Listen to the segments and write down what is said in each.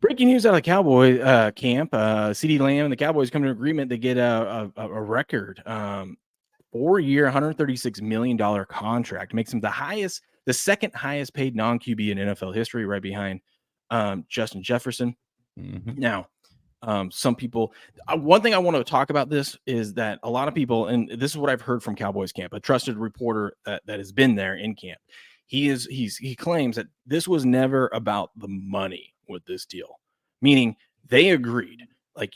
Breaking news out of the Cowboy camp. CeeDee Lamb and the Cowboys come to an agreement to get a record 4-year, $136 million contract. Makes him the second highest paid non-QB in NFL history, right behind Justin Jefferson. Mm-hmm. Now, some people, one thing I want to talk about this is that a lot of people, and this is what I've heard from Cowboys camp, a trusted reporter that has been there in camp. He claims that this was never about the money with this deal, meaning they agreed. Like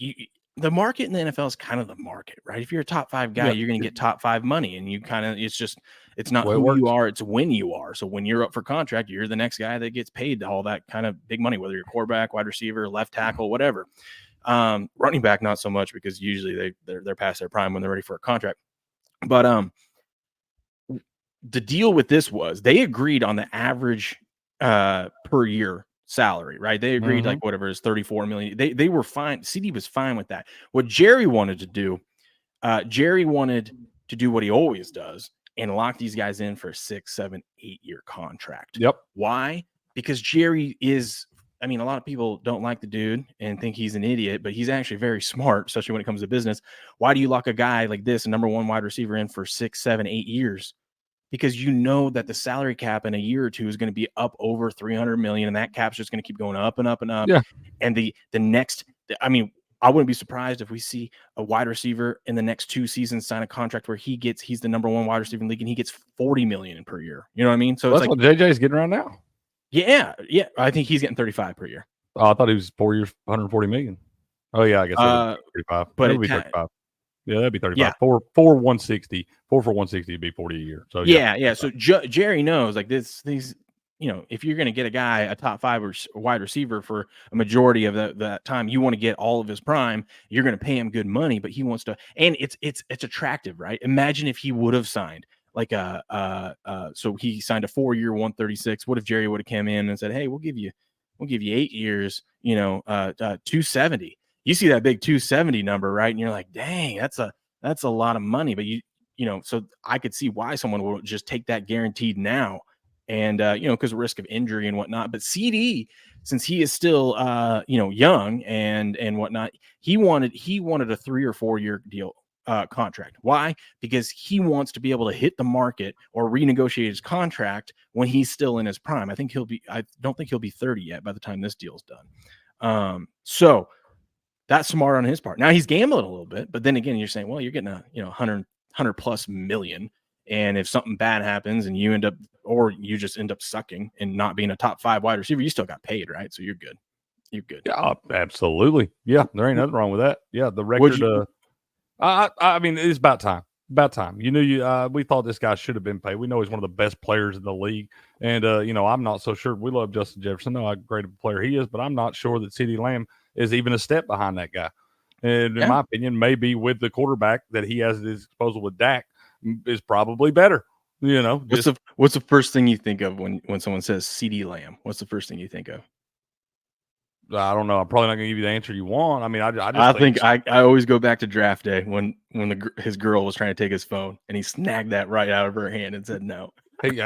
the market in the NFL is kind of the market, right? If you're a top 5 guy, you're going to get top 5 money, and it's not who you are, it's when you are. So when you're up for contract, you're the next guy that gets paid all that kind of big money, whether you're quarterback, wide receiver, left tackle, whatever. Running back, not so much, because usually they're past their prime when they're ready for a contract. But the deal with this was they agreed on the average per year salary, right? They agreed like whatever is 34 million. They were fine. CeeDee was fine with that. What Jerry wanted to do, Jerry wanted to do what he always does and lock these guys in for a 6, 7, 8-year contract. Yep. Why? Because Jerry is, I mean, a lot of people don't like the dude and think he's an idiot, but he's actually very smart, especially when it comes to business. Why do you lock a guy like this, a number 1 wide receiver, in for 6, 7, 8 years? Because you know that the salary cap in a year or two is going to be up over 300 million, and that cap's just going to keep going up and up and up. Yeah. And the next, I mean, I wouldn't be surprised if we see a wide receiver in the next 2 seasons sign a contract where he's the number 1 wide receiver in the league and he gets 40 million per year. You know what I mean? So that's what JJ's getting right now. Yeah. I think he's getting 35 per year. Oh, I thought he was 4 years, 140 million. Oh yeah, I guess 35. But it would be 35. Yeah, that'd be 35. Yeah. 4 for 160. 4 for 160 would be 40 a year. So yeah. So Jerry knows like these. You know, if you're going to get a guy, a top 5 wide receiver for a majority of that time, you want to get all of his prime. You're going to pay him good money, but he wants to, and it's attractive, right? Imagine if he would have signed like so he signed a 4-year 136. What if Jerry would have come in and said, "Hey, we'll give you 8 years, 270." You see that big 270 number, right? And you're like, "Dang, that's a lot of money." But so I could see why someone would just take that guaranteed now. And, because of risk of injury and whatnot. But CeeDee, since he is still, young and whatnot, he wanted a 3 or 4 year deal contract. Why? Because he wants to be able to hit the market or renegotiate his contract when he's still in his prime. I don't think he'll be 30 yet by the time this deal's done. So that's smart on his part. Now he's gambling a little bit, but then again, you're saying, well, you're getting a 100 plus million. And if something bad happens and you just end up sucking and not being a top 5 wide receiver, you still got paid, right? So you're good. You're good. Yeah, absolutely. Yeah, there ain't nothing wrong with that. Yeah, the record. I mean, it's about time. About time. We thought this guy should have been paid. We know he's one of the best players in the league, and I'm not so sure. We love Justin Jefferson. Know how great a player he is, but I'm not sure that CeeDee Lamb is even a step behind that guy. And in my opinion, maybe with the quarterback that he has at his disposal with Dak, is probably better. What's the first thing you think of when someone says CeeDee Lamb? What's the first thing you think of? I don't know. I'm probably not going to give you the answer you want. I mean, I think I always go back to draft day when his girl was trying to take his phone and he snagged that right out of her hand and said no. Hey,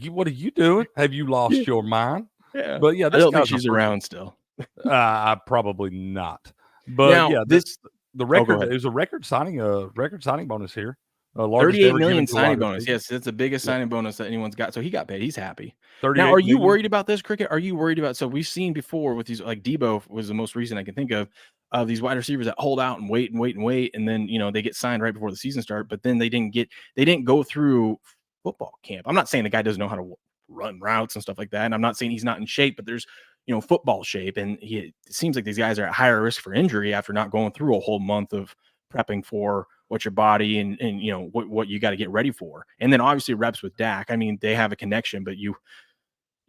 what are you doing? Have you lost your mind? Yeah, but yeah, I don't think she's around still. Probably not. But now, the record. There's a record signing bonus here. 38 million signing bonus. Yes, it's the biggest signing bonus that anyone's got. So he got paid. He's happy. Now, are you worried about this, Cricket? Are you worried about? So we've seen before with these, like Debo was the most recent I can think of these wide receivers that hold out and wait, and then they get signed right before the season start, but then they didn't go through football camp. I'm not saying the guy doesn't know how to run routes and stuff like that, and I'm not saying he's not in shape, but there's football shape, and it seems like these guys are at higher risk for injury after not going through a whole month of prepping for what your body and what you got to get ready for. And then obviously reps with Dak. I mean, they have a connection, but you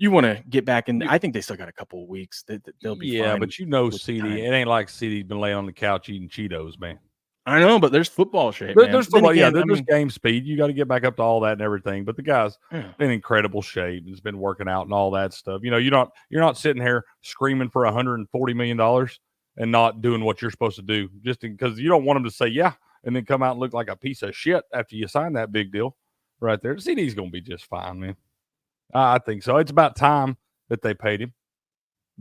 want to get back in. I think they still got a couple of weeks that they'll be fine. Yeah, but CeeDee, it ain't like CeeDee's been laying on the couch eating Cheetos, man. I know, but there's football shape. There's football, there's game speed. You got to get back up to all that and everything. But the guy's in incredible shape. He's been working out and all that stuff. You're not sitting here screaming for $140 million and not doing what you're supposed to do just because you don't want him to say yeah and then come out and look like a piece of shit after you sign that big deal right there. CeeDee's going to be just fine, man. I think so. It's about time that they paid him.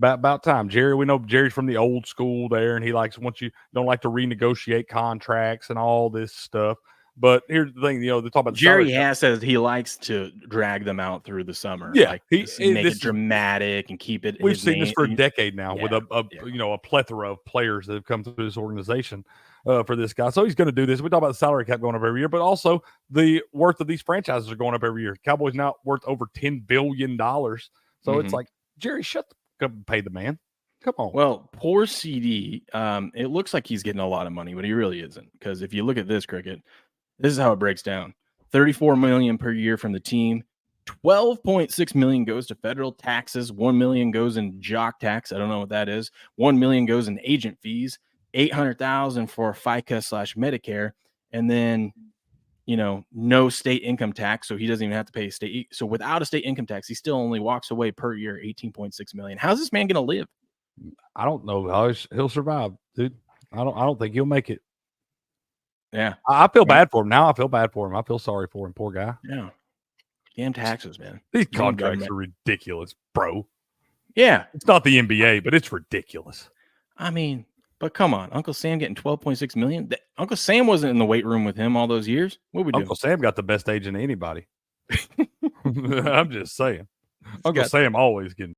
About time, Jerry. We know Jerry's from the old school there, and he once you don't like to renegotiate contracts and all this stuff. But here's the thing, they talk about the salary Jerry cap. has says he likes to drag them out through the summer, Yeah, like make it dramatic and keep it. We've his seen name. this for a decade now with a Yeah. a plethora of players that have come through this organization for this guy. So he's going to do this. We talk about the salary cap going up every year, but also the worth of these franchises are going up every year. Cowboys now worth over $10 billion. So it's like, Jerry, shut up and pay the man. Come on. Well, poor CeeDee. It looks like he's getting a lot of money, but he really isn't. Because if you look at this, Cricket, this is how it breaks down: $34 million per year from the team. $12.6 million goes to federal taxes. $1 million goes in jock tax. I don't know what that is. $1 million goes in agent fees. $800,000 for FICA/Medicare, and then no state income tax, so he doesn't even have to pay state. So without a state income tax, he still only walks away per year $18.6 million. How's this man going to live? I don't know how he'll survive, dude. I don't think he'll make it. Yeah, I feel bad for him now. I feel bad for him. I feel sorry for him. Poor guy. Yeah, damn taxes, man. These contracts are ridiculous, bro. Yeah, it's not the NBA, but it's ridiculous. I mean, but come on, Uncle Sam getting $12.6 million. Uncle Sam wasn't in the weight room with him all those years. What would we do? Uncle Sam got the best agent of anybody. I'm just saying. Uncle Sam always getting